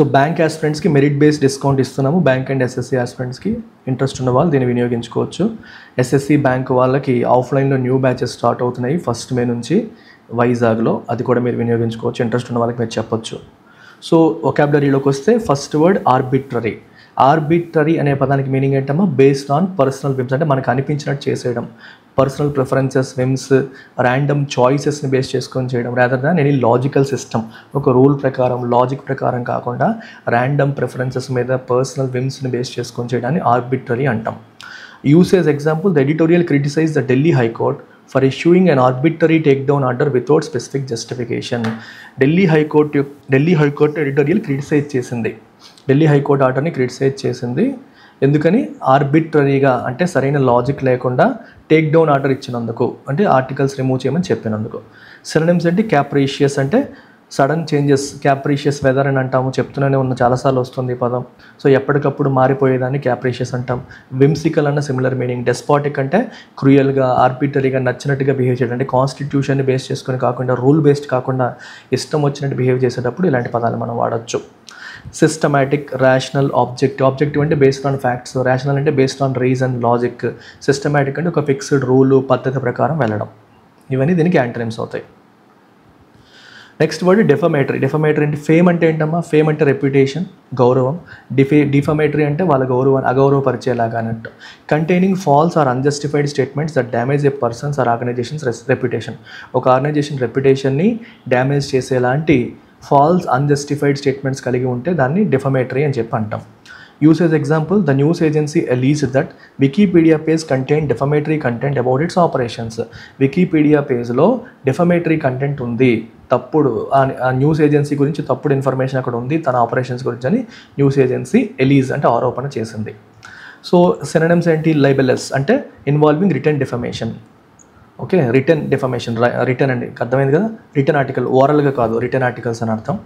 So bank ఆస్పిరెంట్స్కి merit based discount ఇస్తున్నాము. Bank and SSC ఆస్పిరెంట్స్కి ఇంట్రెస్ట్ ఉన్న వాళ్ళు దీన్ని వినియోగించుకోవచ్చు. ఎస్ఎస్సి బ్యాంక్ వాళ్ళకి ఆఫ్లైన్లో న్యూ బ్యాచెస్ స్టార్ట్ అవుతున్నాయి 1 మే నుంచి వైజాగ్లో. అది కూడా మీరు వినియోగించుకోవచ్చు. ఇంట్రెస్ట్ ఉన్న వాళ్ళకి మీరు చెప్పొచ్చు. సో వొకాబులరీలోకి వస్తే ఫస్ట్ వర్డ్ ఆర్బిట్రరీ. ఆర్బిట్రరీ అనే పదానికి మీనింగ్ ఏంటమ్మా? బేస్డ్ ఆన్ పర్సనల్ విమ్స్, అంటే మనకు అనిపించినట్టు చేసేయడం. పర్సనల్ ప్రిఫరెన్సెస్, విమ్స్, ర్యాండమ్ చాయిసెస్ని బేస్ చేసుకొని చేయడం, rather than any logical system. ఒక రూల్ ప్రకారం, లాజిక్ ప్రకారం కాకుండా ర్యాండమ్ ప్రిఫరెన్సెస్ మీద పర్సనల్ విమ్స్ని బేస్ చేసుకొని చేయడాన్ని ఆర్బిట్రరీ అంటాం. Usage example, the editorial criticise the Delhi high court for issuing an arbitrary takedown order without specific justification. Delhi high court editorial criticise చేసింది. ఢిల్లీ హైకోర్టు ఆర్డర్ని క్రిటిసైజ్ చేసింది. ఎందుకని? ఆర్బిట్రరీగా, అంటే సరైన లాజిక్ లేకుండా టేక్ డౌన్ ఆర్డర్ ఇచ్చినందుకు, అంటే ఆర్టికల్స్ రిమూవ్ చేయమని చెప్పినందుకు. సినోనిమ్స్ అంటే క్యాప్రీషియస్, అంటే సడన్ చేంజెస్. క్యాప్రీషియస్ వెదర్ అని అంటాము, చెప్తూనే ఉన్న చాలాసార్లు వస్తుంది ఈ పదం. సో ఎప్పటికప్పుడు మారిపోయేదాన్ని క్యాప్రీషియస్ అంటాం. విమ్సికల్ అన్న సిమిలర్ మీనింగ్. డెస్పాటిక్ అంటే క్రూయల్గా, ఆర్బిటరీగా, నచ్చినట్టుగా బిహేవ్ చేయడం. అంటే కాన్స్టిట్యూషన్ని బేస్ చేసుకొని కాకుండా, రూల్ బేస్డ్ కాకుండా ఇష్టం వచ్చినట్టు బిహేవ్ చేసేటప్పుడు ఇలాంటి పదాలు మనం వాడచ్చు. సిస్టమాటిక్, రేషనల్, ఆబ్జెక్టివ్ అంటే బేస్డ్ ఆన్ ఫ్యాక్ట్స్, రేషనల్ అంటే based on reason, logic. Systematic అంటే ఒక ఫిక్స్డ్ రూలు, పద్ధతి ప్రకారం వెళ్ళడం. ఇవన్నీ దీనికి యాంటనిమ్స్ అవుతాయి. Next word defamatory. డిఫమేటరీ అంటే ఫేమ్ అంటే ఏంటమ్మా? ఫేమ్ అంటే రెప్యుటేషన్, గౌరవం. డిఫమేటరీ అంటే వాళ్ళ గౌరవాన్ని అగౌరవపరిచేలాగా అన్నట్టు. Containing false or unjustified statements that damage a person's or organisation's reputation. ఒక ఆర్గనైజేషన్ రెప్యుటేషన్ని డ్యామేజ్ చేసేలాంటి ఫాల్స్, అన్జస్టిఫైడ్ స్టేట్మెంట్స్ కలిగి ఉంటే దాన్ని డిఫమేటరీ అని చెప్పి అంటాం. Usage example, the news agency alleged that Wikipedia page contained defamatory content about its operations. Wikipedia పేజ్లో defamatory content ఉంది, తప్పుడు ఆ న్యూస్ ఏజెన్సీ గురించి తప్పుడు ఇన్ఫర్మేషన్ అక్కడ ఉంది తన ఆపరేషన్స్ గురించి అని న్యూస్ ఏజెన్సీ ఎలీజ్ అంటే ఆరోపణ చేసింది. సో సినోనిమ్స్ ఏంటి? లైబెలస్ అంటే involving written defamation. Okay, written defamation, written అండి, అర్థమైంది కదా? రిటర్న్ ఆర్టికల్, ఓరల్గా కాదు, రిటర్న్ ఆర్టికల్స్ అని అర్థం.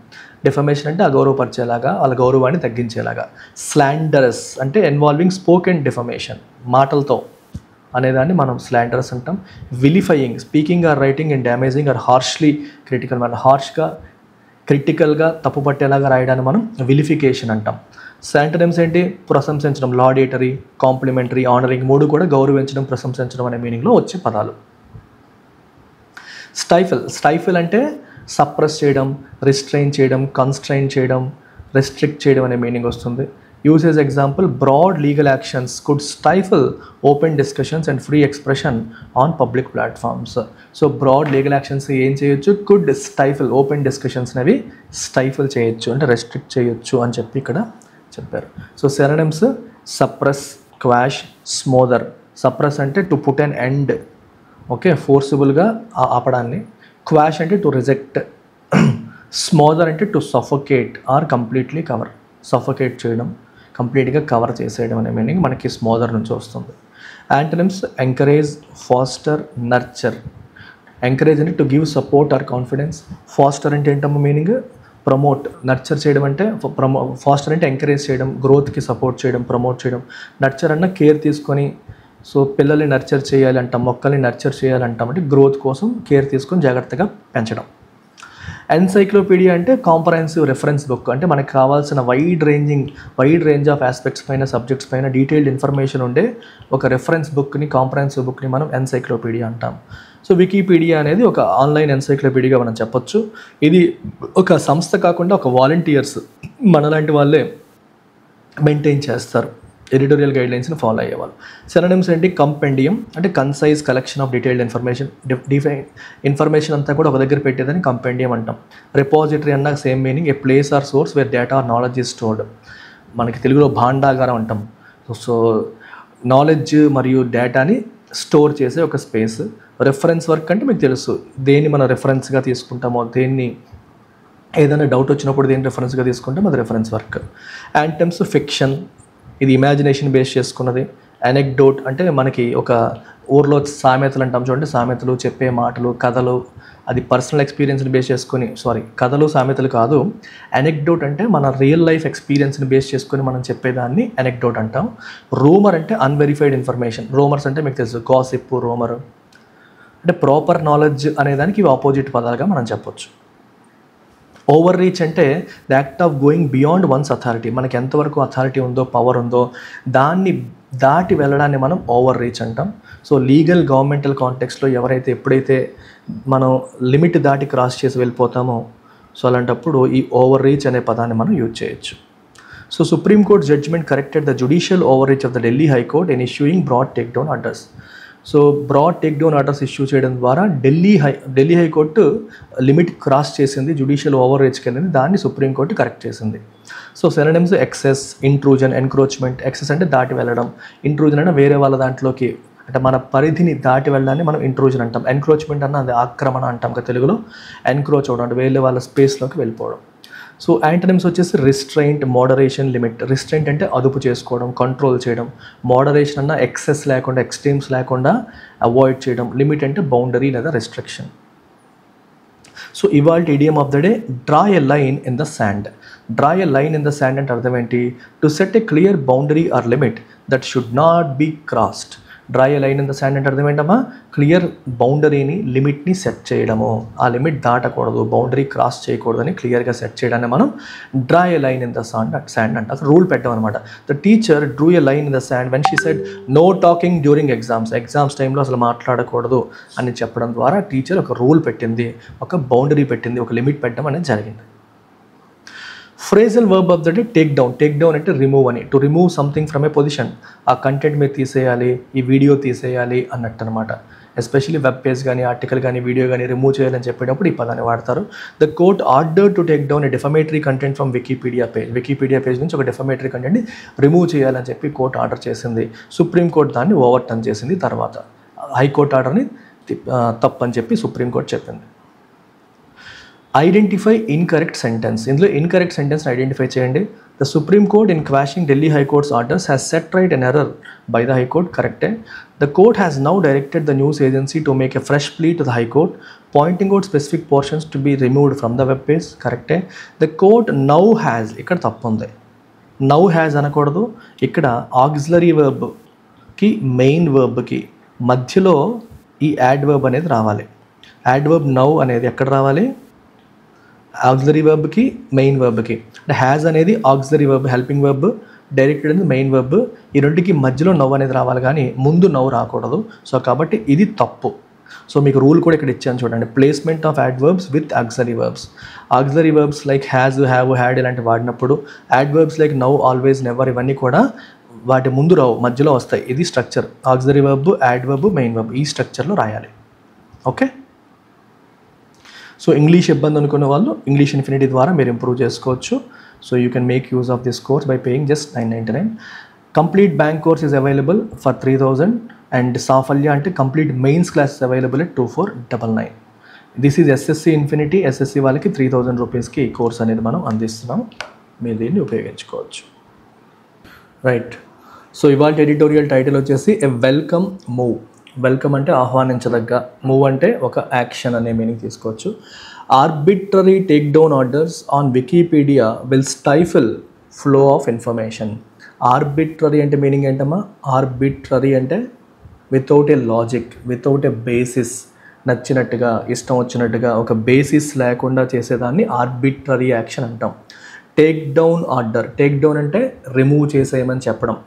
డిఫమేషన్ అంటే అగౌరవపరిచేలాగా, వాళ్ళ గౌరవాన్ని తగ్గించేలాగా. స్లాండరస్ అంటే ఇన్వాల్వింగ్ స్పోకెన్ డిఫమేషన్, మాటలతో అనేదాన్ని మనం స్లాండరస్ అంటాం. Vilifying, speaking or writing in damaging or harshly critical, మన హార్ష్గా, క్రిటికల్గా, తప్పు పట్టేలాగా రాయడాన్ని మనం విలిఫికేషన్ అంటాం. యాంటనిమ్స్ ఏంటి? ప్రశంసించడం, లాడేటరీ, కాంప్లిమెంటరీ, ఆనరింగ్. మూడు కూడా గౌరవించడం, ప్రశంసించడం అనే మీనింగ్లో వచ్చే పదాలు. స్టైఫిల్ అంటే సప్రెస్ చేయడం, రిస్ట్రైన్ చేయడం, కన్స్ట్రైన్ చేయడం, రెస్ట్రిక్ట్ చేయడం అనే మీనింగ్ వస్తుంది. Usage example, broad legal actions could stifle open discussions and free expression on public platforms. So broad legal actions ఏం చేయొచ్చు? కుడ్ స్టైఫిల్, ఓపెన్ డిస్కషన్స్ అనేవి స్టైఫిల్ చేయొచ్చు, అంటే రెస్ట్రిక్ట్ చేయొచ్చు అని చెప్పి ఇక్కడ చెప్పారు. So synonyms suppress, quash, smother. Suppress అంటే to put an end, okay, ఫోర్సిబుల్గా ఆపడాన్ని. క్వాష్ అంటే టు రిజెక్ట్. స్మోదర్ అంటే to suffocate or completely cover. Suffocate చేయడం, కంప్లీట్గా కవర్ చేసేయడం అనే మీనింగ్ మనకి స్మోదర్ నుంచి వస్తుంది. Antonyms encourage, foster, nurture. Encourage అంటే to give support or confidence. Foster అంటే ఏంటమ్మా మీనింగ్? ప్రమోట్. నర్చర్ చేయడం అంటే ఫాస్టర్ అంటే ఎంకరేజ్ చేయడం, గ్రోత్కి సపోర్ట్ చేయడం, ప్రమోట్ చేయడం. నర్చర్ అన్న కేర్ తీసుకొని, సో పిల్లల్ని నర్చర్ చేయాలి అంటాం, మొక్కల్ని నర్చర్ చేయాలంటాం, అంటే గ్రోత్ కోసం కేర్ తీసుకొని జాగ్రత్తగా పెంచడం. ఎన్సైక్లోపీడియా అంటే కాంప్రహెన్సివ్ రెఫరెన్స్ బుక్, అంటే మనకు కావాల్సిన వైడ్ రేంజ్ ఆఫ్ ఆస్పెక్ట్స్ పైన, సబ్జెక్ట్స్ పైన డీటెయిల్డ్ ఇన్ఫర్మేషన్ ఉండే ఒక రెఫరెన్స్ బుక్ని, కాంప్రహెన్సివ్ బుక్ని మనం ఎన్సైక్లోపీడియా అంటాం. సో వికీపీడియా అనేది ఒక ఆన్లైన్ ఎన్సైక్లోపీడియాగా మనం చెప్పొచ్చు. ఇది ఒక సంస్థ కాకుండా ఒక వాలంటీర్స్ మనలాంటి వాళ్ళే మెయింటైన్ చేస్తారు, ఎడిటోరియల్ గైడ్లైన్స్ని ఫాలో అయ్యేవాళ్ళు. సినోనిమ్స్ ఏంటి? కంపెండియం అంటే concise collection of detailed information. Information అంతా కూడా ఒక దగ్గర పెట్టేదని కంపెండియం అంటాం. రిపాజిటరీ అన్న same meaning, a place or source where data or knowledge is stored. మనకి తెలుగులో భాండాగారం అంటాం. సో నాలెడ్జ్ మరియు డేటాని స్టోర్ చేసే ఒక స్పేస్. రెఫరెన్స్ వర్క్ అంటే మీకు తెలుసు, దేన్ని మనం రెఫరెన్స్గా తీసుకుంటామో, దేన్ని ఏదైనా డౌట్ వచ్చినప్పుడు దేన్ని రెఫరెన్స్గా తీసుకుంటాం, అది రెఫరెన్స్ వర్క్. యాంటమ్స్ ఫిక్షన్, ఇది ఇమాజినేషన్ బేస్ చేసుకున్నది. అనెక్డోట్ అంటే మనకి ఒక ఊర్లో సామెతలు అంటాం చూడండి, సామెతలు, చెప్పే మాటలు, కథలు, అది పర్సనల్ ఎక్స్పీరియన్స్ని బేస్ చేసుకొని, కథలు సామెతలు కాదు. అనెక్డోట్ అంటే మన రియల్ లైఫ్ ఎక్స్పీరియన్స్ని బేస్ చేసుకొని మనం చెప్పేదాన్ని అనెక్డోట్ అంటాం. రూమర్ అంటే అన్వెరిఫైడ్ ఇన్ఫర్మేషన్. రూమర్స్ అంటే మీకు తెలుసు, గాసిప్, రూమర్ అంటే ప్రాపర్ నాలెడ్జ్ అనేదానికి ఇవి ఆపోజిట్ పదాలుగా మనం చెప్పొచ్చు. ఓవర్ రీచ్ అంటే the act of going beyond once authority. మనకి ఎంతవరకు అథారిటీ ఉందో, పవర్ ఉందో దాన్ని దాటి వెళ్ళడాన్ని మనం ఓవర్ రీచ్ అంటాం. సో లీగల్ గవర్నమెంటల్ కాంటెక్స్లో ఎప్పుడైతే మనం లిమిట్ దాటి క్రాస్ చేసి వెళ్ళిపోతామో సో అలాంటప్పుడు ఈ ఓవర్ రీచ్ అనే పదాన్ని మనం యూజ్ చేయొచ్చు. So supreme court judgement corrected the judicial overreach of the Delhi high court in issuing broad take down orders. So broad take down orders issue చేయడం ద్వారా ఢిల్లీ హైకోర్టు లిమిట్ క్రాస్ చేసింది, judicial ఓవర్ రీచ్కి వెళ్ళింది, దాన్ని సుప్రీంకోర్టు కరెక్ట్ చేసింది. So synonyms excess, intrusion, encroachment. Excess అంటే దాటి వెళ్ళడం, ఇంట్రూజన్ అంటే వేరే వాళ్ళ దాంట్లోకి అంటే మన పరిధిని దాటి వెళ్ళడాన్ని మనం ఇంట్రూజన్ అంటాం. ఎన్క్రోచ్మెంట్ అన్న అది ఆక్రమణ అంటాం కదా తెలుగులో. ఎన్క్రోచ్ అవడం అంటే వేరే వాళ్ళ స్పేస్లోకి వెళ్ళిపోవడం. సో యాంటనిమ్స్ వచ్చేసి రిస్ట్రైంట్, మోడరేషన్, లిమిట్. రిస్ట్రైంట్ అంటే అదుపు చేసుకోవడం, కంట్రోల్ చేయడం. మోడరేషన్ అన్న ఎక్సెస్ లేకుండా, ఎక్స్ట్రీమ్స్ లేకుండా అవాయిడ్ చేయడం. లిమిట్ అంటే బౌండరీ లేదా రెస్ట్రిక్షన్. సో ఇవాళ idiom of the day, draw a line in the sand. Draw a line in the sand అంటే అర్థం ఏంటి? To set a clear boundary or limit that should not be crossed. Draw a line in the sand అంటే అర్థం ఏంటమ్మా? Clear బౌండరీని, లిమిట్ని set చేయడము. ఆ limit దాటకూడదు, boundary cross చేయకూడదని క్లియర్గా సెట్ చేయడాన్ని మనం draw a line in the sand అంటే అసలు రూల్ పెట్టాం అనమాట. The teacher drew a line in the sand when she said no talking during exams. Exams టైంలో అసలు మాట్లాడకూడదు అని చెప్పడం ద్వారా టీచర్ ఒక రూల్ పెట్టింది, ఒక బౌండరీ పెట్టింది, ఒక లిమిట్ పెట్టడం అనేది జరిగింది. Phrasal verb of the day, take down. Take down అంటే రిమూవ్ అని. To remove something from A position. ఆ కంటెంట్ మీద తీసేయాలి, ఈ వీడియో తీసేయాలి అన్నట్టు అనమాట. ఎస్పెషల్లీ వెబ్ పేజ్ కానీ, ఆర్టికల్ కానీ, వీడియో కానీ రిమూవ్ చేయాలని చెప్పేటప్పుడు ఈ పదాన్ని వాడతారు. The court order to take down A defamatory content from Wikipedia page. Wikipedia page నుంచి ఒక డిఫమేటరీ కంటెంట్ని రిమూవ్ చేయాలని చెప్పి కోర్ట్ ఆర్డర్ చేసింది. సుప్రీంకోర్టు దాన్ని ఓవర్ టర్న్ చేసింది. తర్వాత హైకోర్టు ఆర్డర్ని తప్పని చెప్పి సుప్రీంకోర్టు చెప్పింది. Identify incorrect sentence. ఇందులో ఇన్కరెక్ట్ సెంటెన్స్ ఐడెంటిఫై చేయండి. The supreme court in quashing Delhi high court's orders has set right an error by the high court. కరెక్టే. The court has now directed the news agency to make a fresh plea to the high court pointing out specific portions to be removed from the web page. కరెక్టే. The court now has, ఇక్కడ తప్పు ఉంది. Now has అనకూడదు. ఇక్కడ auxiliary వర్బ్కి main వర్బ్కి మధ్యలో ఈ add verb అనేది రావాలి. యాడ్ వర్బ్ నౌ అనేది ఎక్కడ రావాలి? ఆక్సిలరీ వర్బ్కి మెయిన్ వర్బ్కి. అంటే హ్యాజ్ అనేది auxiliary verb, helping verb. Directed అనేది మెయిన్ వర్బ్. ఈ రెండుకి మధ్యలో నవ్ అనేది రావాలి కానీ ముందు నవ్ రాకూడదు. సో కాబట్టి ఇది తప్పు. సో మీకు రూల్ కూడా ఇక్కడ ఇచ్చాను చూడండి. Placement of adverbs with auxiliary verbs. Auxiliary verbs like has, have, had ఇలాంటి వాడినప్పుడు adverbs like now, always, never ఇవన్నీ కూడా వాటి ముందు రావు, మధ్యలో వస్తాయి. ఇది structure. Auxiliary verb, adverb, main verb ఈ స్ట్రక్చర్లో రాయాలి. ఓకే. సో ఇంగ్లీష్ ఇబ్బంది అనుకునే వాళ్ళు ఇంగ్లీష్ ఇన్ఫినిటీ ద్వారా మీరు ఇంప్రూవ్ చేసుకోవచ్చు. So you can make use of this course by paying just $9.99. Complete bank course is available for 3,000 and Saphalya అంటే complete mains class is available at 2499. This is SSC infinity. SSC వాళ్ళకి 3,000 రూపీస్కి ఈ course అనేది మనం అందిస్తున్నాం. మీరు దీన్ని ఉపయోగించుకోవచ్చు. రైట్. సో ఇవాళ ఎడిటోరియల్ టైటిల్ వచ్చేసి ఎ వెల్కమ్ మూవ్. వెల్కమ్ అంటే ఆహ్వానించదగ్గ, మూవ్ అంటే ఒక యాక్షన్ అనే మీనింగ్ తీసుకోవచ్చు. Arbitrary take down orders on Wikipedia will stifle flow of information. Arbitrary అంటే మీనింగ్ ఏంటమ్మా? ఆర్బిట్రరీ అంటే without a logic, without a basis, నచ్చినట్టుగా, ఇష్టం వచ్చినట్టుగా ఒక బేసిస్ లేకుండా చేసేదాన్ని ఆర్బిట్రరీ యాక్షన్ అంటాం. Take down order. Take down అంటే రిమూవ్ చేసేయమని చెప్పడం.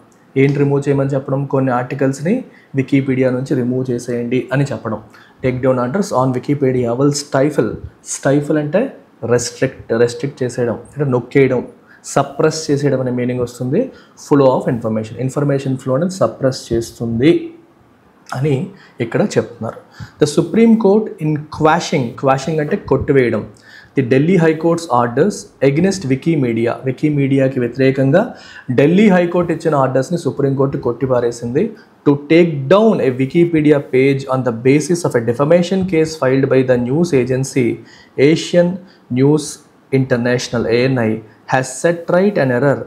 ఏంటి రిమూవ్ చేయమని చెప్పడం? కొన్ని ఆర్టికల్స్ని వికీపీడియా నుంచి రిమూవ్ చేసేయండి అని చెప్పడం. Take down orders on Wikipedia will stifle. Stifle అంటే రెస్ట్రిక్ట్ చేసేయడం, అంటే నొక్కేయడం, సప్రెస్ చేసేయడం అనే మీనింగ్ వస్తుంది. Flow of information, information flow అనేది సప్రెస్ చేస్తుంది అని ఇక్కడ చెప్తున్నారు. The supreme court in quashing అంటే కొట్టివేయడం. The Delhi high court's orders against వికీమీడియాకి వ్యతిరేకంగా ఢిల్లీ హైకోర్టు ఇచ్చిన ఆర్డర్స్ని సుప్రీంకోర్టు కొట్టిపారేసింది. To take down a Wikipedia page on the basis of a defamation case filed by the news agency Asian News International ANI has set right an error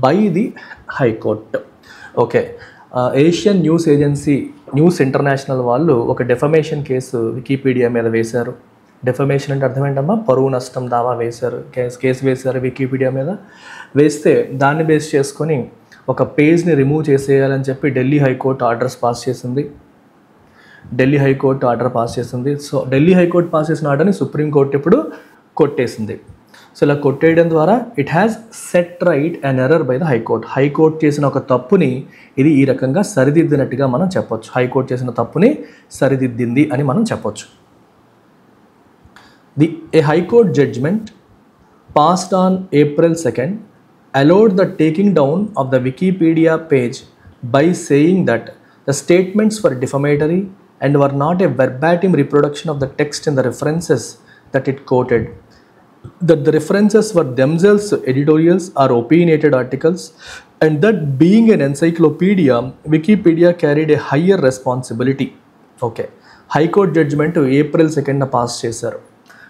by the high court. Okay. Asian news agency, news international వాళ్ళు ఒక defamation case Wikipedia మీద వేశారు. Defamation అంటే అర్థం ఏంటమ్మా? పరువు నష్టం దావా వేశారు, కేసు వేశారు వికీపీడియా మీద. వేస్తే దాన్ని బేస్ చేసుకొని ఒక పేజ్ని రిమూవ్ చేసేయాలని చెప్పి ఢిల్లీ హైకోర్టు ఆర్డర్ పాస్ చేసింది. సో ఢిల్లీ హైకోర్టు పాస్ చేసిన ఆర్డర్ని సుప్రీంకోర్టు ఇప్పుడు కొట్టేసింది. సో ఇలా కొట్టేయడం ద్వారా it has set right an error by the high court. High court చేసిన ఒక తప్పుని ఇది ఈ రకంగా సరిదిద్దినట్టుగా మనం చెప్పొచ్చు. హైకోర్టు చేసిన తప్పుని సరిదిద్దింది అని మనం చెప్పొచ్చు. A High Court judgment passed on April 2nd allowed the taking down of the Wikipedia page by saying that the statements were defamatory and were not a verbatim reproduction of the text in the references that it quoted, that the references were themselves editorials or opinionated articles, and that being an encyclopedia, Wikipedia carried a higher responsibility. Okay, High Court judgment April 2nd pass చేశారు.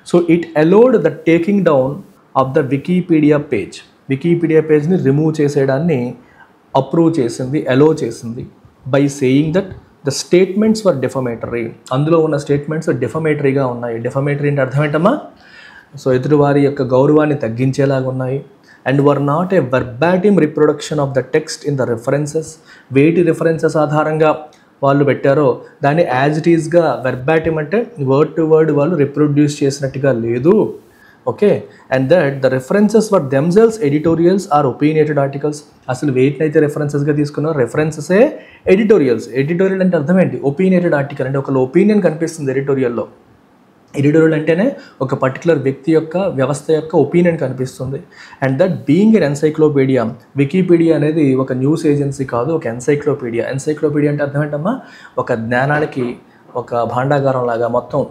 So it allowed the taking down of the Wikipedia page. Wikipedia పేజ్ని remove చేసేయడాన్ని approve చేసింది, allow చేసింది. By saying that the statements were defamatory. అందులో ఉన్న statements డిఫమేటరీగా ఉన్నాయి. Defamatory అంటే అర్థం ఏంటమ్మా? సో ఎదుటివారి యొక్క గౌరవాన్ని తగ్గించేలాగా ఉన్నాయి. And were not a verbatim reproduction of the text in the references. వేటి రిఫరెన్సెస్ ఆధారంగా వాళ్ళు పెట్టారో దాన్ని యాజ్ ఇట్ ఈస్గా వెర్బాటిమ్ అంటే వర్డ్ టు వర్డ్ వాళ్ళు రిప్రొడ్యూస్ చేసినట్టుగా లేదు. Okay, and that the references were themselves editorials or opinionated articles. అసలు వేటినైతే రెఫరెన్సెస్గా తీసుకున్నారో రెఫరెన్సెసే ఎడిటోరియల్స్. ఎడిటోరియల్ అంటే అర్థం ఏంటి? ఒపీనియేటెడ్ ఆర్టికల్ అంటే ఒకళ్ళు ఒపీనియన్ కనిపిస్తుంది ఎడిటోరియల్లో. ఎడిటోరియల్ అంటేనే ఒక పర్టికులర్ వ్యక్తి యొక్క వ్యవస్థ యొక్క ఒపీనియన్ కనిపిస్తుంది. And that being an encyclopaedia, Wikipedia అనేది ఒక న్యూస్ ఏజెన్సీ కాదు, ఒక ఎన్సైక్లోపీడియా. ఎన్సైక్లోపీడియా అంటే అర్థం ఏంటమ్మా? ఒక జ్ఞానానికి ఒక భాండాగారం లాగా, మొత్తం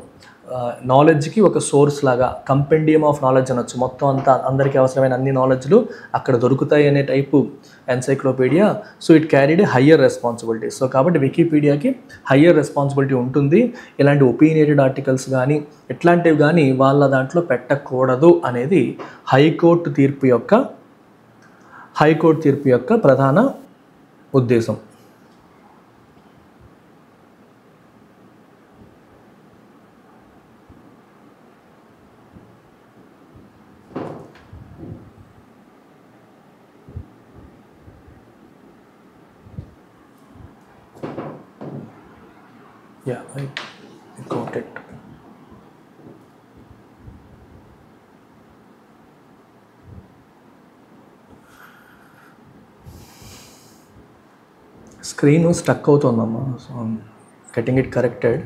నాలెడ్జ్కి ఒక సోర్స్ లాగా, కంపెండియం ఆఫ్ నాలెడ్జ్ అనొచ్చు. మొత్తం అంతా అందరికీ అవసరమైన అన్ని నాలెడ్జ్లు అక్కడ దొరుకుతాయి అనే type encyclopaedia. So it carried A higher responsibility. So కాబట్టి వికీపీడియాకి హయ్యర్ రెస్పాన్సిబిలిటీ ఉంటుంది. ఇలాంటి ఒపీనియేటెడ్ ఆర్టికల్స్ కానీ ఇట్లాంటివి కానీ వాళ్ళ దాంట్లో పెట్టకూడదు అనేది హైకోర్టు తీర్పు యొక్క ప్రధాన ఉద్దేశం. Yeah, I got it. Screen was stuck out on them, so I'm getting it corrected.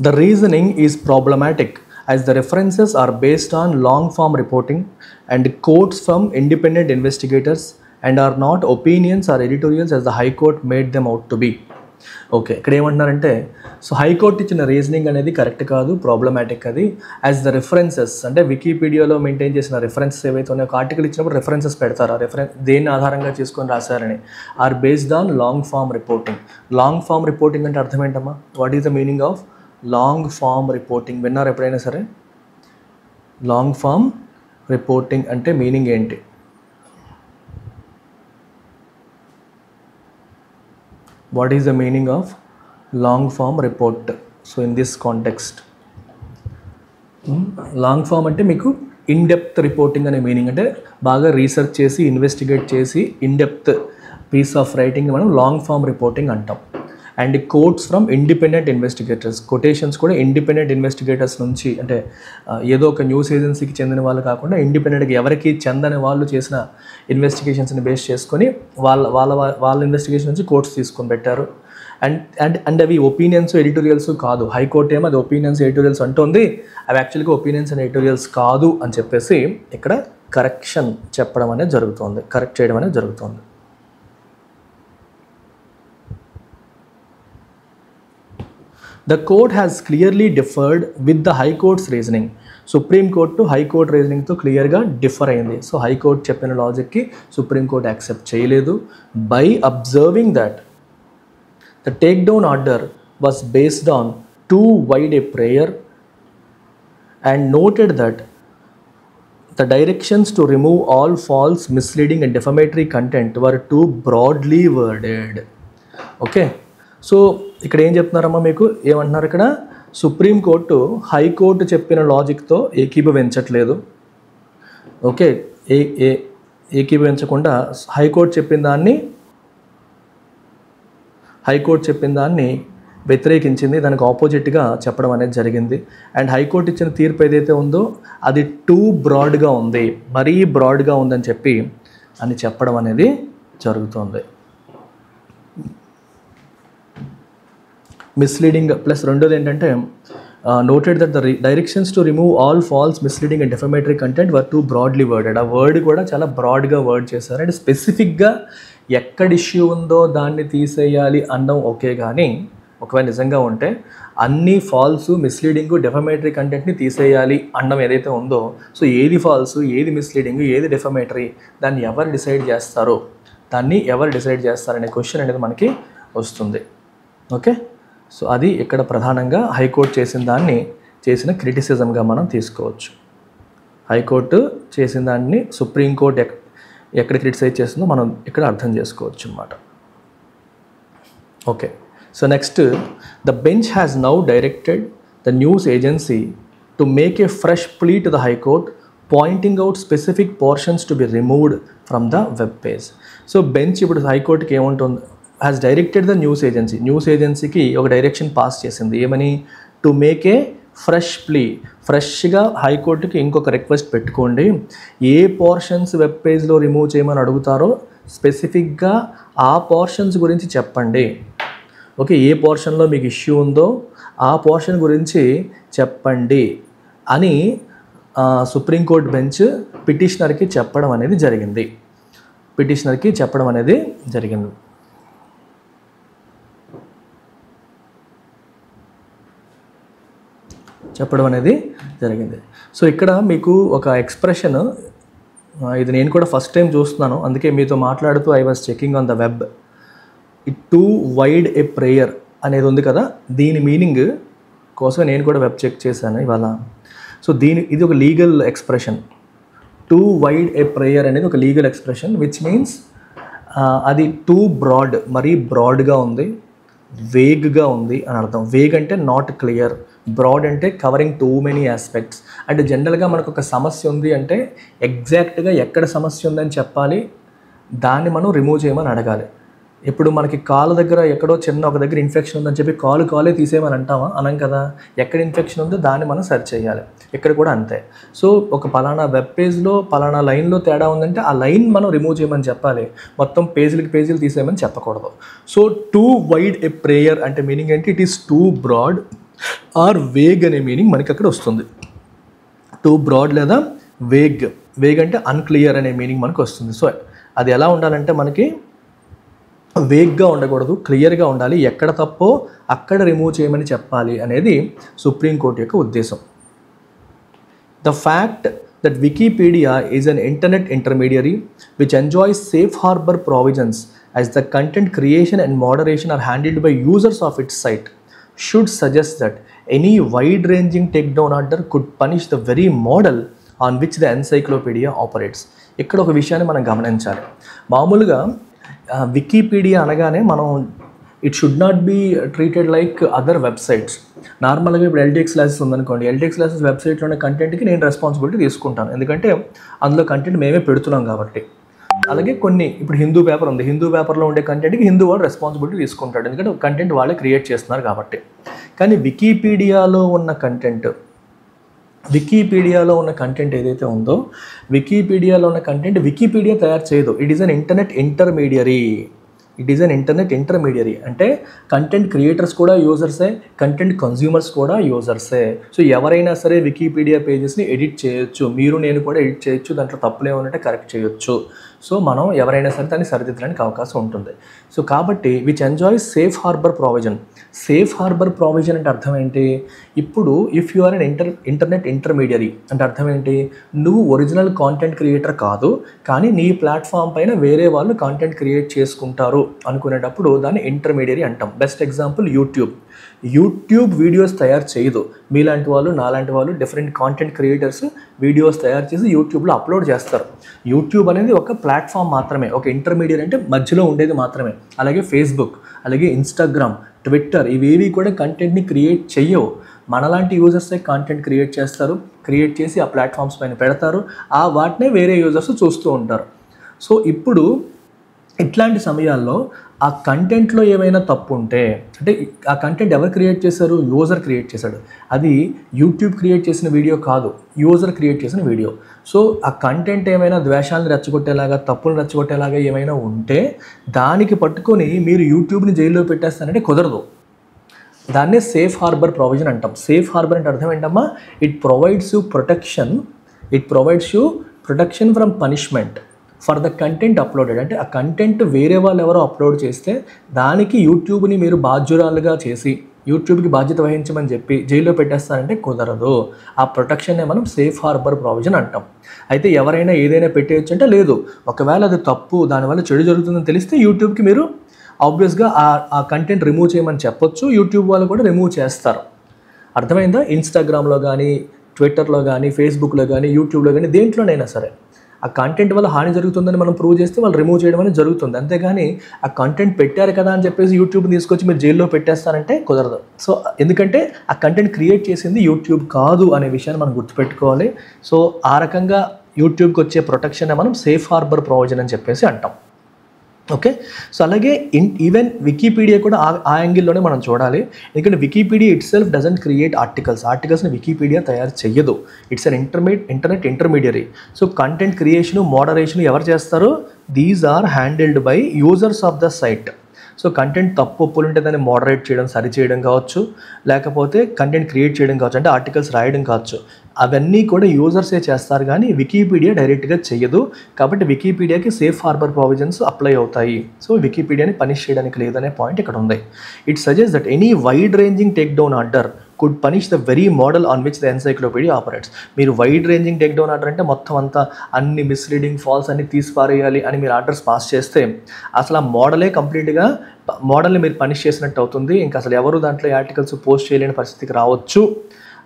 The reasoning is problematic as the references are based on long form reporting and quotes from independent investigators and are not opinions or editorials as the High Court made them out to be. Okay, ఇక్కడ ఏమంటున్నారంటే, so high court ఇచ్చిన reasoning అనేది correct కాదు, problematic. అది as the references అంటే వికీపీడియాలో maintain చేసిన references ఏవైతే ఉన్నాయో, ఒక ఆర్టికల్ ఇచ్చినప్పుడు రెఫరెన్సెస్ పెడతారు. ఆ రెఫరెన్స్ దేన్ని ఆధారంగా చేసుకొని రాశారని. Or based on long form reporting. Long form reporting అంటే అర్థం ఏంటమ్మా? What is the meaning of long form reporting? విన్నారు ఎప్పుడైనా సరే? లాంగ్ ఫామ్ రిపోర్టింగ్ అంటే మీనింగ్ ఏంటి? What is the meaning of long form report? So in this context, long form అంటే మీకు ఇన్ డెప్త్ రిపోర్టింగ్ అనే మీనింగ్. అంటే బాగా రీసెర్చ్ చేసి ఇన్వెస్టిగేట్ చేసి in depth piece of writing మనం లాంగ్ ఫామ్ రిపోర్టింగ్ అంటాం. And quotes from independent investigators. Quotations కూడా ఇండిపెండెంట్ ఇన్వెస్టిగేటర్స్ నుంచి, అంటే ఏదో ఒక న్యూస్ ఏజెన్సీకి చెందిన వాళ్ళు కాకుండా ఇండిపెండెంట్గా ఎవరికి చెందని వాళ్ళు చేసిన ఇన్వెస్టిగేషన్స్ని బేస్ చేసుకొని వాళ్ళ ఇన్వెస్టిగేషన్ నుంచి కోట్స్ తీసుకొని పెట్టారు. అండ్ అవి ఒపీనియన్స్ ఎడిటోరియల్స్ కాదు. హైకోర్టు ఏమో అది ఒపీనియన్స్ ఎడిటోరియల్స్ అంటుంది, అవి యాక్చువల్గా ఒపీనియన్స్ అండ్ ఎడిటోరియల్స్ కాదు అని చెప్పేసి ఇక్కడ కరెక్షన్ చెప్పడం అనేది జరుగుతుంది, కరెక్ట్ చేయడం అనేది జరుగుతుంది. The court has clearly differed with the High Court's reasoning. Supreme court high court రీజనింగ్తో క్లియర్గా డిఫర్ అయింది. సో హైకోర్టు చెప్పిన లాజిక్కి సుప్రీంకోర్టు యాక్సెప్ట్ చేయలేదు. By observing that the take down order was based on too wide a prayer and noted that the directions to remove all false, misleading and defamatory content were too broadly worded. Okay, so ఇక్కడ ఏం చెప్తున్నారమ్మా, మీకు ఏమంటున్నారు ఇక్కడ, supreme court high court చెప్పిన లాజిక్తో ఏకీభవించట్లేదు. Okay, ఏకీభవించకుండా high court చెప్పిన దాన్ని వ్యతిరేకించింది, దానికి ఆపోజిట్గా చెప్పడం అనేది జరిగింది. అండ్ హైకోర్టు ఇచ్చిన తీర్పు ఏదైతే ఉందో అది టూ బ్రాడ్గా ఉంది, మరీ బ్రాడ్గా ఉందని చెప్పడం అనేది జరుగుతుంది. మిస్లీడింగ్ ప్లస్ రెండోది ఏంటంటే noted that the directions to remove all false, misleading and defamatory content were too broadly worded. ఆ వర్డ్ కూడా చాలా బ్రాడ్గా వర్డ్ చేశారు. అండ్ స్పెసిఫిక్గా ఎక్కడ ఇష్యూ ఉందో దాన్ని తీసేయాలి అనడం ఓకే, కానీ ఒకవేళ నిజంగా ఉంటే అన్ని ఫాల్స్, మిస్లీడింగ్, డెఫమేటరీ కంటెంట్ని తీసేయాలి అనడం ఏదైతే ఉందో, సో ఏది ఫాల్స్, ఏది మిస్లీడింగ్, ఏది డెఫమేటరీ, దాన్ని ఎవరు డిసైడ్ చేస్తారనే క్వశ్చన్ అనేది మనకి వస్తుంది. ఓకే, సో అది ఇక్కడ ప్రధానంగా హైకోర్టు చేసిన క్రిటిసిజంగా మనం తీసుకోవచ్చు. హైకోర్టు చేసిన దాన్ని సుప్రీంకోర్టు ఎక్కడ క్రిటిసైజ్ చేస్తుందో మనం ఇక్కడ అర్థం చేసుకోవచ్చు అన్నమాట. Okay, so next, the bench has now directed the news agency to make a fresh plea to the High Court, pointing out specific portions to be removed from the web page. So bench ఇప్పుడు హైకోర్టుకి ఏముంటుంది, has directed the news agencyకి ఒక direction pass చేసింది. ఏమని, to make a fresh plea, ఫ్రెష్గా హైకోర్టుకి ఇంకొక request పెట్టుకోండి. ఏ పోర్షన్స్ వెబ్ పేజ్లో రిమూవ్ చేయమని అడుగుతారో స్పెసిఫిక్గా ఆ పోర్షన్స్ గురించి చెప్పండి. ఓకే, ఏ పోర్షన్లో మీకు ఇష్యూ ఉందో ఆ పోర్షన్ గురించి చెప్పండి అని సుప్రీంకోర్టు బెంచ్ పిటిషనర్కి చెప్పడం అనేది జరిగింది. సో ఇక్కడ మీకు ఒక ఎక్స్ప్రెషన్, ఇది నేను కూడా ఫస్ట్ టైం చూస్తున్నాను, అందుకే మీతో మాట్లాడుతూ I was checking on the web. Two wide a prayer అనేది ఉంది కదా, దీని మీనింగ్ కోసమే నేను కూడా వెబ్ చెక్ చేశాను ఇవాళ. సో ఇది ఒక legal expression. Two wide a prayer అనేది ఒక లీగల్ ఎక్స్ప్రెషన్, విచ్ మీన్స్ అది టూ బ్రాడ్, మరీ బ్రాడ్గా ఉంది, వేగ్గా ఉంది అని అర్థం. వేగ్ అంటే నాట్ క్లియర్, బ్రాడ్ అంటే కవరింగ్ టూ మెనీ ఆస్పెక్ట్స్. అంటే జనరల్గా మనకు ఒక సమస్య ఉంది అంటే ఎగ్జాక్ట్గా ఎక్కడ సమస్య ఉందని చెప్పాలి, దాన్ని మనం రిమూవ్ చేయమని అడగాలి. ఇప్పుడు మనకి కాలు దగ్గర ఎక్కడో ఒక దగ్గర ఇన్ఫెక్షన్ ఉందని చెప్పి కాలే తీసేయమని అంటామా, అనం కదా. ఎక్కడ ఇన్ఫెక్షన్ ఉందో దాన్ని మనం సెర్చ్ చేయాలి. ఇక్కడ కూడా అంతే. సో ఒక పలానా వెబ్ పేజ్లో పలానా లైన్లో తేడా ఉందంటే ఆ లైన్ మనం రిమూవ్ చేయమని చెప్పాలి, మొత్తం పేజీలు తీసేయమని చెప్పకూడదు. So too wide a prayer అంటే మీనింగ్ ఏంటి, it is too broad or vague అనే మీనింగ్ మనకి అక్కడ వస్తుంది. టూ బ్రాడ్ లేదా వేగ్ అంటే అన్క్లియర్ అనే మీనింగ్ మనకు వస్తుంది. సో అది ఎలా ఉండాలంటే మనకి వేగ్గా ఉండకూడదు, క్లియర్గా ఉండాలి, ఎక్కడ తప్పో అక్కడ రిమూవ్ చేయమని చెప్పాలి అనేది సుప్రీంకోర్టు యొక్క ఉద్దేశం. The fact that Wikipedia is an internet intermediary which enjoys safe harbour provisions as the content creation and moderation are handled by users of its site should suggest that any wide-ranging takedown order could punish the very model on which the encyclopedia operates. ఇక్కడ ఒక విషయాన్ని మనం గమనించాలి. మామూలుగా Wikipedia అనగానే మనం it should not be treated like other websites. నార్మల్గా ఇప్పుడు ఎల్టీఎక్స్ క్లాసెస్ ఉందనుకోండి, ఎల్టీఎక్స్ క్లాసెస్ వెబ్సైట్లోనే కంటెంట్కి నేను రెస్పాన్సిబిలిటీ తీసుకుంటాను, ఎందుకంటే అందులో కంటెంట్ మేమే పెడుతున్నాం కాబట్టి. అలాగే కొన్ని ఇప్పుడు హిందూ పేపర్ ఉంది, హిందూ పేపర్లో ఉండే కంటెంట్కి హిందూ వాడు రెస్పాన్సిబిలిటీ తీసుకుంటాడు, ఎందుకంటే కంటెంట్ వాళ్ళే క్రియేట్ చేస్తున్నారు కాబట్టి. కానీ వికీపీడియాలో ఉన్న కంటెంట్ ఏదైతే ఉందో, వికీపీడియాలో ఉన్న కంటెంట్ వికీపీడియా తయారు చేయదు. It is an internet intermediary. అంటే కంటెంట్ క్రియేటర్స్ కూడా యూజర్సే, కంటెంట్ కన్జ్యూమర్స్ కూడా యూజర్సే. సో ఎవరైనా సరే వికీపీడియా పేజెస్ని ఎడిట్ చేయొచ్చు, మీరు నేను కూడా ఎడిట్ చేయొచ్చు, దాంట్లో తప్పులేమన్నట్టే కరెక్ట్ చేయొచ్చు. సో మనం ఎవరైనా సరే దాన్ని సరిదిద్దడానికి అవకాశం ఉంటుంది. సో కాబట్టి which enjoys safe harbour provision. Safe harbour provision అంటే అర్థం ఏంటి? ఇప్పుడు if you are an internet intermediary అంటే అర్థం ఏంటి? నువ్వు ఒరిజినల్ కాంటెంట్ క్రియేటర్ కాదు, కానీ నీ ప్లాట్ఫామ్ పైన వేరే వాళ్ళు కాంటెంట్ క్రియేట్ చేసుకుంటారు అనుకునేటప్పుడు దాన్ని ఇంటర్మీడియరీ అంటాం. బెస్ట్ ఎగ్జాంపుల్ యూట్యూబ్ వీడియోస్ తయారు చేయదు. మీలాంటి వాళ్ళు, నాలాంటి వాళ్ళు, డిఫరెంట్ కాంటెంట్ క్రియేటర్స్ వీడియోస్ తయారు చేసి యూట్యూబ్లో అప్లోడ్ చేస్తారు. యూట్యూబ్ అనేది ఒక ప్లాట్ఫామ్ మాత్రమే, ఒక ఇంటర్మీడియట్ అంటే మధ్యలో ఉండేది మాత్రమే. అలాగే ఫేస్బుక్, అలాగే ఇన్స్టాగ్రామ్, ట్విట్టర్ ఇవేవి కూడా కంటెంట్ని క్రియేట్ చెయ్యవు. మనలాంటి యూజర్సే కాంటెంట్ క్రియేట్ చేస్తారు, క్రియేట్ చేసి ఆ ప్లాట్ఫామ్స్ పైన పెడతారు, ఆ వాటినే వేరే యూజర్స్ చూస్తూ ఉంటారు. సో ఇప్పుడు ఇట్లాంటి సమయాల్లో ఆ కంటెంట్లో ఏమైనా తప్పు ఉంటే, అంటే ఆ కంటెంట్ ఎవరు క్రియేట్ చేశారు? యూజర్ క్రియేట్ చేశాడు. అది యూట్యూబ్ క్రియేట్ చేసిన వీడియో కాదు, యూజర్ క్రియేట్ చేసిన వీడియో. సో ఆ కంటెంట్ ఏమైనా ద్వేషాలను రెచ్చగొట్టేలాగా, తప్పులు రెచ్చగొట్టేలాగా ఏమైనా ఉంటే దానికి పట్టుకొని మీరు యూట్యూబ్ని జైల్లో పెట్టేస్తానంటే కుదరదు. దాన్నే సేఫ్ హార్బర్ ప్రావిజన్ అంటాం. సేఫ్ హార్బర్ అంటే అర్థం ఏంటమ్మా? It provides you protection from punishment for the content uploaded. అంటే ఆ కంటెంట్ వేరే వాళ్ళు ఎవరో అప్లోడ్ చేస్తే దానికి యూట్యూబ్ని మీరు బాధ్యురాలుగా చేసి యూట్యూబ్కి బాధ్యత వహించమని చెప్పి జైల్లో పెట్టేస్తారంటే కుదరదు. ఆ ప్రొటెక్షన్నే మనం సేఫ్ హార్బర్ ప్రావిజన్ అంటాం. అయితే ఎవరైనా ఏదైనా పెట్టేయచ్చు అంటే లేదు, ఒకవేళ అది తప్పు, దానివల్ల చెడు జరుగుతుందని తెలిస్తే యూట్యూబ్కి మీరు ఆబ్వియస్గా ఆ కంటెంట్ రిమూవ్ చేయమని చెప్పొచ్చు. యూట్యూబ్ వాళ్ళు కూడా రిమూవ్ చేస్తారు. అర్థమైందా? ఇన్స్టాగ్రామ్లో కానీ, ట్విట్టర్లో కానీ, ఫేస్బుక్లో కానీ, యూట్యూబ్లో కానీ, దేంట్లోనైనా సరే ఆ కంటెంట్ వల్ల హాని జరుగుతుందని మనం ప్రూవ్ చేస్తే వాళ్ళు రిమూవ్ చేయడం అనేది జరుగుతుంది. అంతేగాని ఆ కంటెంట్ పెట్టారు కదా అని చెప్పేసి యూట్యూబ్ని తీసుకొచ్చి మీరు జైల్లో పెట్టేస్తారంటే కుదరదు. సో ఎందుకంటే ఆ కంటెంట్ క్రియేట్ చేసింది యూట్యూబ్ కాదు అనే విషయాన్ని మనం గుర్తుపెట్టుకోవాలి. సో ఆ రకంగా యూట్యూబ్కి వచ్చే ప్రొటెక్షన్ మనం సేఫ్ హార్బర్ ప్రావిజన్ అని చెప్పేసి అంటాం. ఓకే. సో అలాగే ఈవెన్ వికీపీడియా కూడా ఆ యాంగిల్లోనే మనం చూడాలి. ఎందుకంటే Wikipedia itself doesn't create ఆర్టికల్స్ని వికీపీడియా తయారు చెయ్యదు. It's an internet intermediary. So content creation, moderation ఎవరు చేస్తారు? These are handled by users of the site. So content తప్పు ఒప్పులు ఉంటే దాన్ని మోడరేట్ చేయడం, సరి చేయడం కావచ్చు, లేకపోతే కంటెంట్ క్రియేట్ చేయడం కావచ్చు, అంటే ఆర్టికల్స్ రాయడం కావచ్చు, అవన్నీ కూడా యూజర్సే చేస్తారు కానీ వికీపీడియా డైరెక్ట్గా చెయ్యదు. కాబట్టి వికీపీడియాకి సేఫ్ హార్బర్ ప్రావిజన్స్ అప్లై అవుతాయి. సో వికీపీడియాని పనిష్ చేయడానికి లేదనే పాయింట్ ఇక్కడ ఉంది. It suggest that any wide ranging take down order could punish the very model on which the encyclopaedia operates. మీరు wide ranging take down order అంటే మొత్తం అంతా అన్ని మిస్లీడింగ్, ఫాల్స్ అన్ని తీసిపారేయాలి అని మీరు ఆర్డర్స్ పాస్ చేస్తే అసలు ఆ మోడలే కంప్లీట్గా మోడల్ని మీరు పనిష్ చేసినట్టు అవుతుంది. ఇంకా అసలు ఎవరు దాంట్లో ఆర్టికల్స్ పోస్ట్ చేయలేని పరిస్థితికి రావచ్చు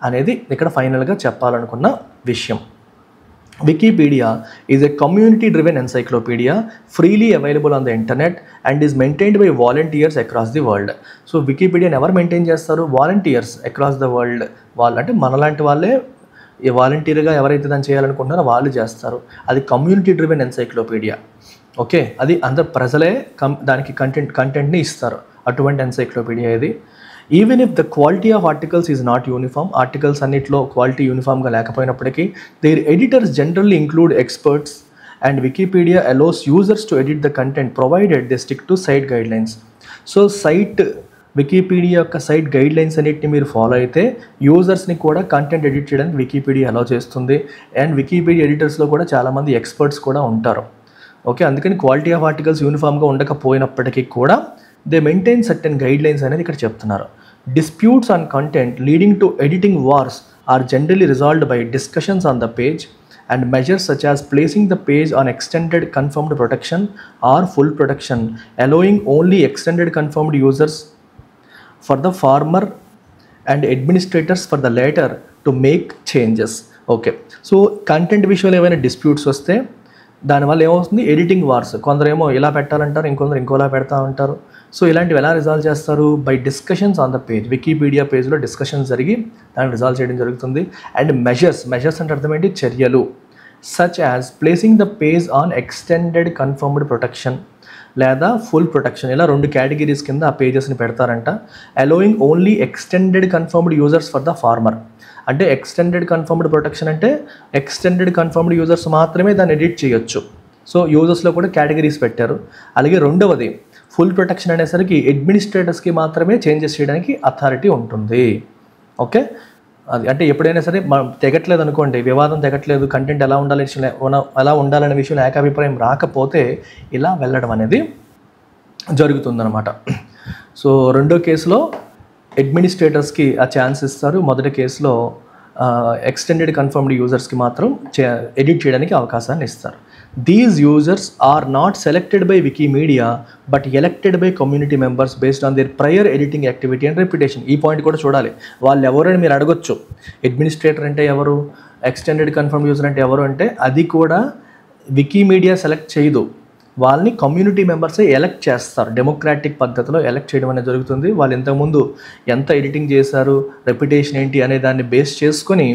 అనేది ఇక్కడ ఫైనల్గా చెప్పాలనుకున్న విషయం. Wikipedia is a community-driven encyclopedia freely available on the internet and is maintained by volunteers across the world. So Wikipedia ఎవరు మెయింటైన్ చేస్తారు? Volunteers across the world. వాళ్ళు అంటే మనలాంటి వాళ్ళే వాలంటీర్గా ఎవరైతే దాన్ని చేయాలనుకుంటున్నారో వాళ్ళు చేస్తారు. అది కమ్యూనిటీ డ్రివెన్ ఎన్సైక్లోపీడియా. ఓకే, అది అందరు ప్రజలే దానికి కంటెంట్ని ఇస్తారు. అటువంటి ఎన్సైక్లోపీడియా ఇది. Even if the quality of articles is not uniform, articles అన్నిట్లో క్వాలిటీ యూనిఫామ్గా లేకపోయినప్పటికీ their editors generally include experts and Wikipedia allows users to edit the content provided they stick to site guidelines. So Wikipedia యొక్క site guidelines అన్నిటిని మీరు follow అయితే యూజర్స్ని కూడా content edit చేయడానికి వికీపీడియా అలో చేస్తుంది. అండ్ వికీపీడియా ఎడిటర్స్లో కూడా చాలామంది ఎక్స్పర్ట్స్ కూడా ఉంటారు. ఓకే, అందుకని క్వాలిటీ ఆఫ్ ఆర్టికల్స్ యూనిఫామ్గా ఉండకపోయినప్పటికీ కూడా దే మెయింటైన్ సర్టెన్ గైడ్లైన్స్ అనేది ఇక్కడ చెప్తున్నారు. Disputes on content leading to editing wars are generally resolved by discussions on the page and measures such as placing the page on extended confirmed protection or full protection, allowing only extended confirmed users for the former and administrators for the latter to make changes. Okay, so content విషయంలో ఏమైనా disputes వస్తే దానివల్ల ఏమవుతుంది? Editing wars. కొందరేమో ఇలా పెట్టాలంటారు, ఇంకొందరు ఇంకోలా పెడతా ఉంటారు. సో ఇలాంటివి ఎలా రిజాల్వ్ చేస్తారు? By discussions on the page. Wikipedia పేజ్లో డిస్కషన్స్ జరిగి దాన్ని రిజాల్వ్ చేయడం జరుగుతుంది. అండ్ మెజర్స్ అంటే అర్థం ఏంటి? చర్యలు. Such as placing the page on extended confirmed protection లేదా ఫుల్ ప్రొటెక్షన్, ఇలా 2 కేటగిరీస్ కింద ఆ పేజెస్ని పెడతారంట. Allowing only extended confirmed users for the former. అంటే ఎక్స్టెండెడ్ కన్ఫర్మ్డ్ ప్రొటెక్షన్ అంటే ఎక్స్టెండెడ్ కన్ఫర్మ్డ్ యూజర్స్ మాత్రమే దాన్ని ఎడిట్ చేయొచ్చు. సో యూజర్స్లో కూడా కేటగిరీస్ పెట్టారు. అలాగే రెండవది ఫుల్ ప్రొటెక్షన్ అనేసరికి అడ్మినిస్ట్రేటర్స్కి మాత్రమే చేంజెస్ చేయడానికి అథారిటీ ఉంటుంది. ఓకే, అది అంటే ఎప్పుడైనా సరే మనం తెగట్లేదు అనుకోండి, వివాదం తెగట్లేదు, కంటెంట్ ఎలా ఉండాలి ఎలా ఉండాలనే విషయంలో ఏకాభిప్రాయం రాకపోతే ఇలా వెళ్ళడం అనేది జరుగుతుందన్నమాట. సో రెండో కేసులో అడ్మినిస్ట్రేటర్స్కి ఆ ఛాన్స్ ఇస్తారు. మొదటి కేసులో ఎక్స్టెండెడ్ కన్ఫర్మ్డ్ యూజర్స్కి మాత్రం ఎడిట్ చేయడానికి అవకాశాన్ని ఇస్తారు. These users are not selected by Wikimedia but elected by community members based on their prior editing activity and reputation. ఈ పాయింట్ కూడా చూడాలి. వాళ్ళు ఎవరని మీరు అడగొచ్చు. అడ్మినిస్ట్రేటర్ అంటే ఎవరు, ఎక్స్టెండెడ్ కన్ఫర్మ్ యూజర్ అంటే ఎవరు అంటే అది కూడా వికీమీడియా సెలెక్ట్ చేయదు, వాళ్ళని కమ్యూనిటీ మెంబర్సే ఎలెక్ట్ చేస్తారు. డెమోక్రాటిక్ పద్ధతిలో ఎలెక్ట్ చేయడం అనేది జరుగుతుంది. వాళ్ళు ఇంతకుముందు ఎంత ఎడిటింగ్ చేశారు, రెప్యుటేషన్ ఏంటి అనే దాన్ని బేస్ చేసుకొని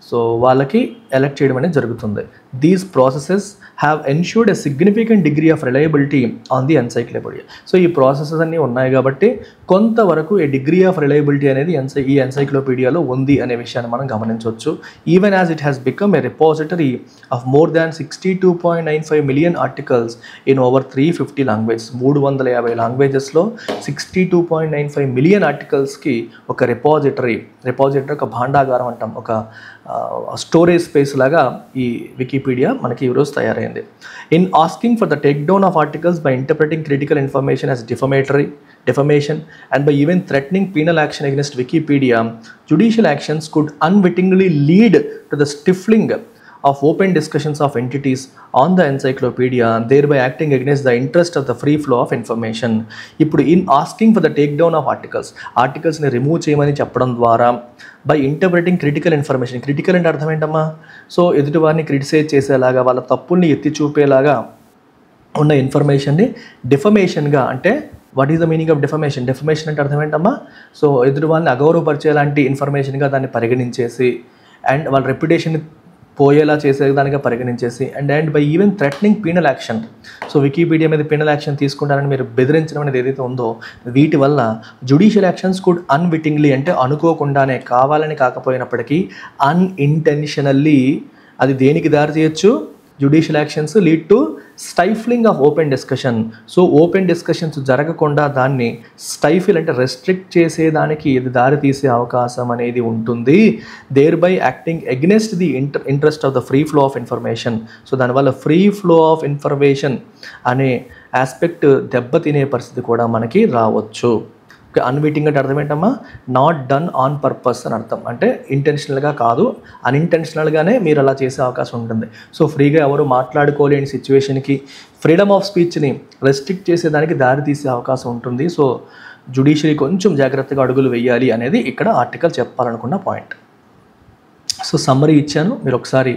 సో వాళ్ళకి ఎలెక్ట్ చేయడం అనేది జరుగుతుంది. These processes have ensured a significant degree of reliability on the encyclopaedia. So ఈ ప్రాసెసెస్ అన్నీ ఉన్నాయి కాబట్టి కొంతవరకు ఏ డిగ్రీ ఆఫ్ రిలయబిలిటీ అనేది ఈ ఎన్సైక్లోపీడియాలో ఉంది అనే విషయాన్ని మనం గమనించవచ్చు. Even as it has become a repository of more than 62.95 million articles in over 350 languages. 350 లాంగ్వేజెస్లో 62.95 మిలియన్ ఆర్టికల్స్కి ఒక రిపాజిటరీ ఒక భాండాగారం అంటాం, ఒక స్టోరేజ్ స్పేస్ లాగా ఈ వికీపీడియా మనకి ఈరోజు తయారైంది. In asking for the take down of articles by interpreting critical information as defamation and by even threatening penal action against Wikipedia, judicial actions could unwittingly lead to the stifling of open discussions of entities on the encyclopedia, thereby acting against the interest of the free flow of information. ఇప్పుడు in asking for the takedown of ఆర్టికల్స్ని remove చేయమని చెప్పడం ద్వారా by interpreting critical information, critical అంటే అర్థం ఏంటమ్మా, so ఎదుటివారిని criticise చేసేలాగా, వాళ్ళ తప్పుల్ని ఎత్తి చూపేలాగా ఉన్న ఇన్ఫర్మేషన్ని డిఫమేషన్గా, అంటే what is the meaning of defamation అంటే అర్థం ఏంటమ్మా, సో ఎదుటి వాళ్ళని అగౌరవపరిచేలాంటి ఇన్ఫర్మేషన్గా దాన్ని పరిగణించేసి అండ్ వాళ్ళ రెప్యుటేషన్ పోయేలా చేసేదానిగా పరిగణించేసి and by even threatening penal action. So Wikipedia మీద పీనల్ యాక్షన్ తీసుకుంటారని మీరు బెదిరించడం అనేది ఏదైతే ఉందో వీటి వల్ల జుడిషియల్ యాక్షన్స్ కుడ్ అన్విటింగ్లీ, అంటే అనుకోకుండానే, కావాలని కాకపోయినప్పటికీ అన్ఇంటెన్షనల్లీ అది దేనికి దారి చేయొచ్చు, judicial actions lead to stifling of open discussion. So open discussions జరగకుండా దాన్ని స్టైఫిల్ అంటే రెస్ట్రిక్ట్ చేసేదానికి ఇది దారి తీసే అవకాశం అనేది ఉంటుంది. Thereby acting against the interest of the free flow of information. So దానివల్ల ఫ్రీ ఫ్లో ఆఫ్ ఇన్ఫర్మేషన్ అనే ఆస్పెక్ట్ దెబ్బతినే పరిస్థితి కూడా మనకి రావచ్చు. అన్విటింగ్ అంటే అర్థం ఏంటమ్మా, నాట్ డన్ ఆన్ పర్పస్ అని అర్థం, అంటే ఇంటెన్షనల్గా కాదు, అన్ఇంటెన్షనల్గానే మీరు అలా చేసే అవకాశం ఉంటుంది. సో ఫ్రీగా ఎవరు మాట్లాడుకోలేని సిచ్యువేషన్కి ఫ్రీడమ్ ఆఫ్ స్పీచ్ని రెస్ట్రిక్ట్ చేసేదానికి దారి తీసే అవకాశం ఉంటుంది. సో జ్యుడిషియరీ కొంచెం జాగ్రత్తగా అడుగులు వేయాలి అనేది ఇక్కడ ఆర్టికల్ చెప్పాలనుకున్న పాయింట్. సో సమ్మరీ ఇచ్చాను, మీరు ఒకసారి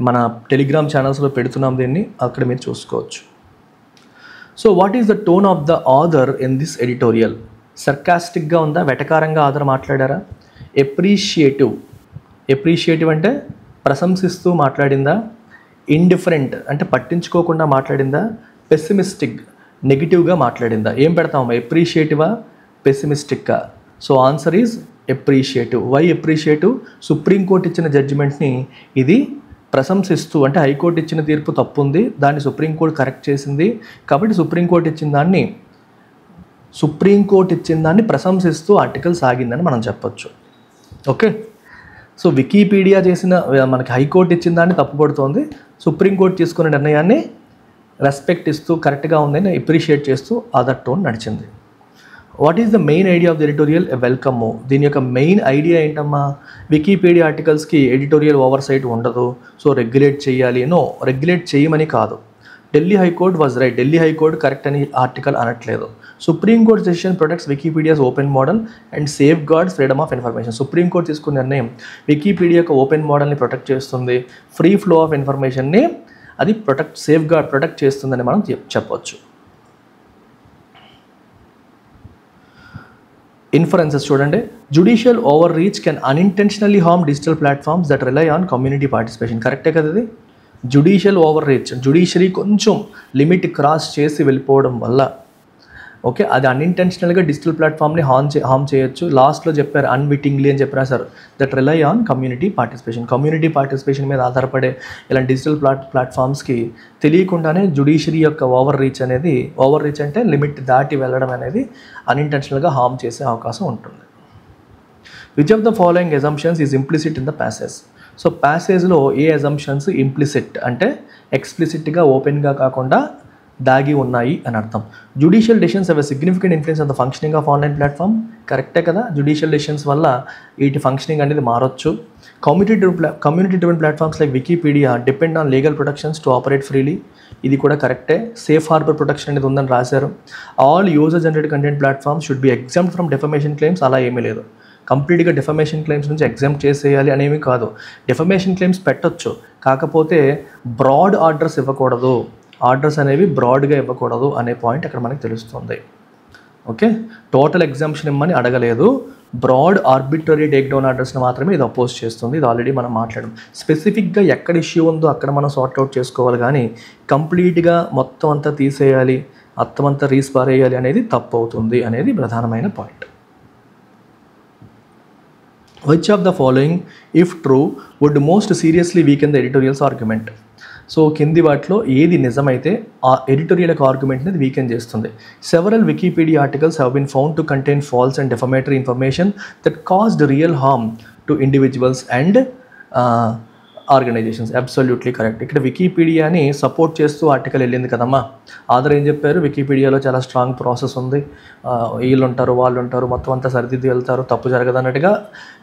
మన టెలిగ్రామ్ ఛానల్స్లో పెడుతున్నాం దీన్ని, అక్కడ మీరు చూసుకోవచ్చు. So what is the tone of the author in this editorial? సర్కాస్టిక్గా ఉందా, వెటకారంగా ఆథర్ మాట్లాడారా? ఎప్రిషియేటివ్ అంటే ప్రశంసిస్తూ మాట్లాడిందా? ఇండిఫరెంట్ అంటే పట్టించుకోకుండా మాట్లాడిందా? పెసిమిస్టిక్ నెగిటివ్గా మాట్లాడిందా? ఏం పెడతామమ్మా, ఎప్రిషియేటివా పెసిమిస్టిక్కా? So answer is appreciative. Why appreciative? Supreme court ఇచ్చిన జడ్జిమెంట్ని ఇది ప్రశంసిస్తూ, అంటే హైకోర్టు ఇచ్చిన తీర్పు తప్పు ఉంది, దాన్ని సుప్రీంకోర్టు కరెక్ట్ చేసింది కాబట్టి సుప్రీంకోర్టు ఇచ్చిన దాన్ని ప్రశంసిస్తూ ఆర్టికల్ సాగిందని మనం చెప్పొచ్చు. ఓకే, సో వికీపీడియా మనకి హైకోర్టు ఇచ్చిన దాన్ని తప్పుపడుతోంది, సుప్రీంకోర్టు తీసుకున్న నిర్ణయాన్ని రెస్పెక్ట్ ఇస్తూ కరెక్ట్గా ఉందని అప్రిషియేట్ చేస్తూ అదర్ టోన్ నడిచింది. What is the main idea of the editorial? A welcome move. దీని యొక్క మెయిన్ ఐడియా ఏంటమ్మా, వికీపీడియా ఆర్టికల్స్కి ఎడిటోరియల్ ఓవర్ సైట్ ఉండదు, సో రెగ్యులేట్ చేయాలి. రెగ్యులేట్ చేయమని కాదు. Delhi high court was right, Delhi high court correct అని ఆర్టికల్ అనట్లేదు. Supreme court decision protects Wikipedia's open model and safeguards freedom of information. Supreme court తీసుకున్న నిర్ణయం వికీపీడియా యొక్క ఓపెన్ మోడల్ని ప్రొటెక్ట్ చేస్తుంది, ఫ్రీ ఫ్లో ఆఫ్ ఇన్ఫర్మేషన్ని అది ప్రొటెక్ట్ చేస్తుందని మనం చెప్పొచ్చు. ఇన్ఫరెన్సెస్ చూడండి. Judicial over reach can unintentionally harm digital platforms that rely on community participation. కరెక్టే కదా ఇది? జుడిషియల్ ఓవర్ రీచ్, జుడిషియరీ కొంచెం లిమిట్ క్రాస్ చేసి వెళ్ళిపోవడం వల్ల ఓకే అది అన్ఇంటెన్షనల్గా డిజిటల్ ప్లాట్ఫామ్ని హార్మ్ చేయొచ్చు. లాస్ట్లో చెప్పారు అన్విటింగ్లీ అని చెప్పారు sir, that rely on community participation మీద ఆధారపడే ఇలాంటి డిజిటల్ ప్లాట్ఫామ్స్కి తెలియకుండానే జుడిషియరీ యొక్క ఓవర్ రీచ్ అంటే లిమిట్ దాటి వెళ్ళడం అనేది అన్ఇంటెన్షనల్గా హార్మ్ చేసే అవకాశం ఉంటుంది. Which of the following assumptions is implicit in the passage. So ప్యాసేజ్లో ఏ అజంప్షన్స్ ఇంప్లిసిట్ అంటే ఎక్స్ప్లిసిట్గా ఓపెన్గా కాకుండా దాగి ఉన్నాయి అని అర్థం. Judicial decisions have a significant influence on the functioning of online platform. కరెక్టే కదా, జ్యుడిషియల్ డెసిషన్స్ వల్ల వీటి ఫంక్షనింగ్ అనేది మారొచ్చు. Community driven platforms like Wikipedia depend on legal protections to operate freely. ఇది కూడా కరెక్టే, సేఫ్ హార్బర్ ప్రొటెక్షన్ అనేది ఉందని రాశారు. All user generated content platforms should be exempted from defamation claims. అలా ఏమీ లేదు, కంప్లీట్గా డెఫమేషన్ క్లెయిమ్స్ నుంచి ఎగ్జామ్ చేసేయాలి అనేవి కాదు. డెఫమేషన్ క్లెయిమ్స్ పెట్టొచ్చు, కాకపోతే బ్రాడ్ ఆర్డర్స్ ఇవ్వకూడదు, ఆర్డర్స్ అనేవి బ్రాడ్గా ఇవ్వకూడదు అనే పాయింట్ అక్కడ మనకు తెలుస్తుంది. ఓకే, టోటల్ ఎగ్జామ్షన్ ఇమ్మని అడగలేదు, బ్రాడ్ ఆర్బిట్రరీ టేక్ డౌన్ ఆర్డర్స్ని మాత్రమే ఇది అపోజ్ చేస్తుంది. ఇది ఆల్రెడీ మనం మాట్లాడాం. స్పెసిఫిక్గా ఎక్కడ ఇష్యూ ఉందో అక్కడ మనం సార్ట్అవుట్ చేసుకోవాలి, కానీ కంప్లీట్గా మొత్తం అంతా తీసేయాలి, మొత్తం అంతా రీస్పారేయాలి అనేది తప్పు అవుతుంది అనేది ప్రధానమైన point. Which of the following, if true, would most seriously weaken the editorial's argument? So కింది వాటిలో ఏది నిజమైతే ఆ ఎడిటోరియల్ యొక్క ఆర్గ్యుమెంట్ని వీకెన్ చేస్తుంది. Several Wikipedia articles have been found to contain false and defamatory information that caused real harm to individuals and organisations. Absolutely correct. ఇక్కడ వికీపీడియాని సపోర్ట్ చేస్తూ ఆర్టికల్ వెళ్ళింది కదమ్మా. ఆధార్ ఏం చెప్పారు, వికీపీడియాలో చాలా స్ట్రాంగ్ ప్రాసెస్ ఉంది, వీళ్ళు ఉంటారు వాళ్ళు ఉంటారు, మొత్తం అంతా సరిదిద్ది వెళ్తారు, తప్పు జరగదు అన్నట్టుగా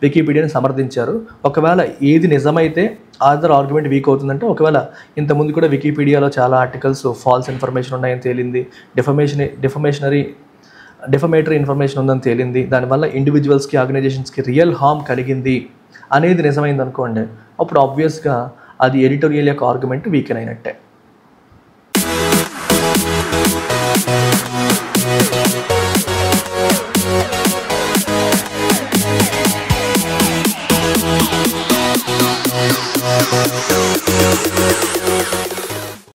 వికీపీడియాని సమర్థించారు. ఒకవేళ ఏది నిజమైతే ఆధార్ ఆర్గ్యుమెంట్ వీక్ అవుతుందంటే, ఒకవేళ ఇంతకుముందు కూడా వికీపీడియాలో చాలా ఆర్టికల్స్ ఫాల్స్ ఇన్ఫర్మేషన్ ఉన్నాయని తేలింది, డెఫమేటరీ ఇన్ఫర్మేషన్ ఉందని తేలింది, దానివల్ల ఇండివిజువల్స్కి ఆర్గనైజేషన్స్కి రియల్ హార్మ్ కలిగింది అనేది నిజమైంది అనుకోండి, అప్పుడు ఆబ్వియస్గా అది ఎడిటోరియల్ యొక్క ఆర్గ్యుమెంట్ వీకెన్ అయినట్టే.